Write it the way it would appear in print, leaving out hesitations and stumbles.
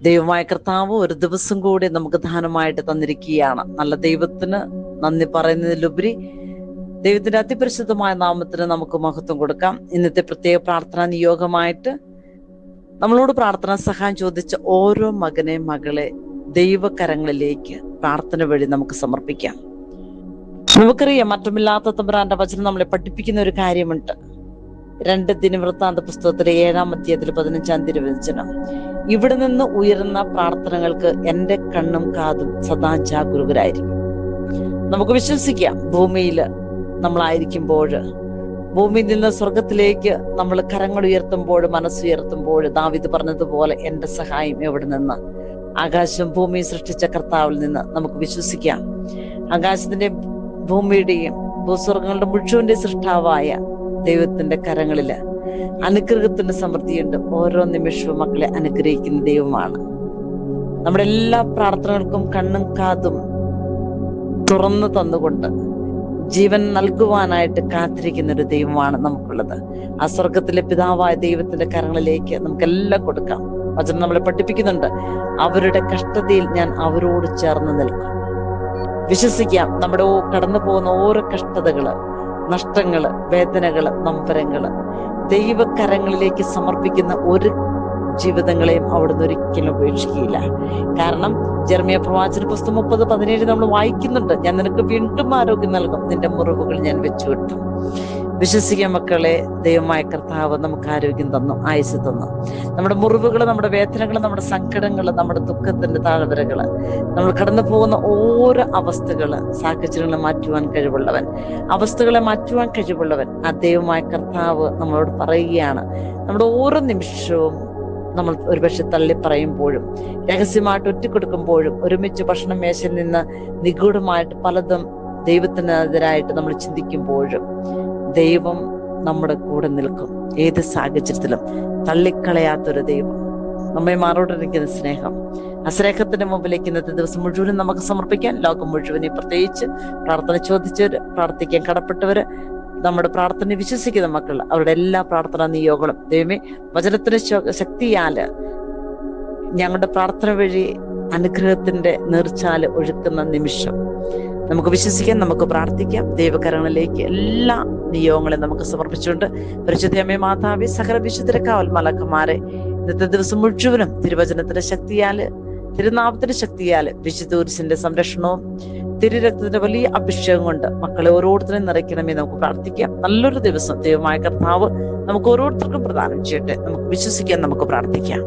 ദൈവമായ കർത്താവ് ഒരു ദിവസം കൂടി നമുക്ക് ദാനമായിട്ട് തന്നിരിക്കുകയാണ്. നല്ല ദൈവത്തിന് നന്ദി പറയുന്നതിലുപരി ദൈവത്തിന്റെ അതിപരിശുദ്ധമായ നാമത്തിന് നമുക്ക് മഹത്വം കൊടുക്കാം. ഇന്നത്തെ പ്രത്യേക പ്രാർത്ഥനാ നിയോഗമായിട്ട് നമ്മളോട് പ്രാർത്ഥനാ സഹായം ചോദിച്ച ഓരോ മകനെ മകളെ ദൈവകരങ്ങളിലേക്ക് പ്രാർത്ഥന വഴി നമുക്ക് സമർപ്പിക്കാം. നമുക്കറിയാം, മറ്റുമില്ലാത്ത തമ്പുരാന്റെ വചനം നമ്മളെ പഠിപ്പിക്കുന്ന ഒരു കാര്യമുണ്ട്. 2 ദിനവൃത്താന്ത പുസ്തകത്തിലെ 7-ാം അധ്യായത്തിൽ 15-ാം തിരുവചനം, ഇവിടെ നിന്ന് ഉയരുന്ന പ്രാർത്ഥനകൾക്ക് എന്റെ കണ്ണും കാതും സദാ ജാഗരൂകരായിരിക്കും. നമുക്ക് വിശ്വസിക്കാം, ഭൂമിയിൽ നമ്മളായിരിക്കുമ്പോൾ, ഭൂമിയിൽ നിന്ന് സ്വർഗത്തിലേക്ക് നമ്മൾ കരങ്ങൾ ഉയർത്തുമ്പോൾ, മനസ്സുയർത്തുമ്പോൾ, ദാവീദ് പറഞ്ഞതുപോലെ എന്റെ സഹായം എവിടെ നിന്ന്? ആകാശം ഭൂമി സൃഷ്ടിച്ച കർത്താവിൽ നിന്ന് നമുക്ക് വിശ്വസിക്കാം. ആകാശത്തിന്റെ ഭൂമിയുടെയും ഭൂസ്വർഗങ്ങളുടെ മുഴുവന്റെ സൃഷ്ടാവായ ദൈവത്തിന്റെ കരങ്ങളില് അനുഗ്രഹത്തിന്റെ സമൃദ്ധിയുണ്ട്. ഓരോ നിമിഷവും മക്കളെ അനുഗ്രഹിക്കുന്ന ദൈവമാണ്. നമ്മുടെ എല്ലാ പ്രാർത്ഥനകൾക്കും കണ്ണും കാതും തുറന്നു തന്നുകൊണ്ട് ജീവൻ നൽകുവാനായിട്ട് കാത്തിരിക്കുന്ന ഒരു ദൈവമാണ് നമുക്കുള്ളത്. ആ സ്വർഗത്തിലെ പിതാവായ ദൈവത്തിന്റെ കരങ്ങളിലേക്ക് നമുക്കെല്ലാം കൊടുക്കാം. വചനം നമ്മളെ പഠിപ്പിക്കുന്നുണ്ട്, അവരുടെ കഷ്ടതയിൽ ഞാൻ അവരോട് ചേർന്ന് നിൽക്കും. വിശ്വസിക്കാം, നമ്മുടെ കടന്നു പോകുന്ന ഓരോ കഷ്ടതകള്, നഷ്ടങ്ങള്, വേദനകള്, നൊമ്പരങ്ങള് ദൈവകരങ്ങളിലേക്ക് സമർപ്പിക്കുന്ന ഒരു ജീവിതങ്ങളെയും അവിടുന്ന് ഒരിക്കലും ഉപേക്ഷിക്കുകയില്ല. കാരണം ജെറമ്യാ പ്രവാചന പുസ്തകം 30:17 നമ്മൾ വായിക്കുന്നുണ്ട്, ഞാൻ നിനക്ക് വീണ്ടും ആരോഗ്യം നൽകും, നിന്റെ മുറിവുകൾ ഞാൻ വെച്ചു കിട്ടും. വിശ്വസിക്കുക മക്കളെ, ദൈവമായ കർത്താവ് നമുക്ക് ആരോഗ്യം തന്നു, ആയുസ് തന്നു. നമ്മുടെ മുറിവുകൾ, നമ്മുടെ വേദനകൾ, നമ്മുടെ സങ്കടങ്ങൾ, നമ്മുടെ ദുഃഖത്തിന്റെ താഴ്വരകള്, നമ്മൾ കടന്നു പോകുന്ന ഓരോ അവസ്ഥകള്, സാഹചര്യങ്ങളെ മാറ്റുവാൻ കഴിവുള്ളവൻ, അവസ്ഥകളെ മാറ്റുവാൻ കഴിവുള്ളവൻ ആ ദൈവമായ കർത്താവ് നമ്മളോട് പറയുകയാണ്. നമ്മുടെ ഓരോ നിമിഷവും നമ്മൾ ഒരുപക്ഷെ തള്ളി പറയുമ്പോഴും, രഹസ്യമായിട്ട് ഒറ്റക്കൊടുക്കുമ്പോഴും, ഒരുമിച്ച് ഭക്ഷണ മേശയിൽ നിന്ന് നിഗൂഢമായിട്ട് പലതും ദൈവത്തിനെതിരായിട്ട് നമ്മൾ ചിന്തിക്കുമ്പോഴും ദൈവം നമ്മുടെ കൂടെ നിൽക്കും. ഏത് സാഹചര്യത്തിലും തള്ളിക്കളയാത്തൊരു ദൈവം, നമ്മെ മാറോടിരിക്കുന്ന സ്നേഹം, ആ സ്നേഹത്തിന്റെ മുമ്പിലേക്ക് ഇന്നത്തെ ദിവസം മുഴുവനും നമുക്ക് സമർപ്പിക്കാൻ. ലോകം മുഴുവനെ പ്രത്യേകിച്ച് പ്രാർത്ഥന ചോദിച്ചവര്, പ്രാർത്ഥിക്കാൻ കടപ്പെട്ടവര്, നമ്മുടെ പ്രാർത്ഥന വിശ്വസിക്കുന്ന മക്കൾ, അവരുടെ എല്ലാ പ്രാർത്ഥനാ നിയോഗങ്ങളും ദൈവമേ വചനത്തിന്റെ ശക്തിയാല് ഞങ്ങളുടെ പ്രാർത്ഥന വഴി അനുഗ്രഹത്തിന്റെ നീർച്ചാല് ഒഴുക്കുന്ന നിമിഷം നമുക്ക് വിശ്വസിക്കാം, നമുക്ക് പ്രാർത്ഥിക്കാം. ദൈവകരങ്ങളിലേക്ക് എല്ലാ നിയോഗങ്ങളെ നമുക്ക് സമർപ്പിച്ചുകൊണ്ട് പരിശുദ്ധയമ്മേ മാതാവേ, സകല വിശുദ്ധരെ കാവൽ മലക്കന്മാരെ ഇന്നത്തെ ദിവസം മുഴുവനും തിരുവചനത്തിന്റെ ശക്തിയാല്, തിരുനാമത്തിന്റെ ശക്തിയാല്, വിശുദ്ധൂരിശിന്റെ സംരക്ഷണവും തിരുരക്തത്തിന്റെ വലിയ അഭിഷേകം കൊണ്ട് മക്കളെ ഓരോരുത്തരും നിറയ്ക്കണമേ നമുക്ക് പ്രാർത്ഥിക്കാം. നല്ലൊരു ദിവസം ദൈവമായ കർത്താവ് നമുക്ക് ഓരോരുത്തർക്കും പ്രദാനം ചെയ്യട്ടെ. നമുക്ക് വിശ്വസിക്കാം, നമുക്ക് പ്രാർത്ഥിക്കാം.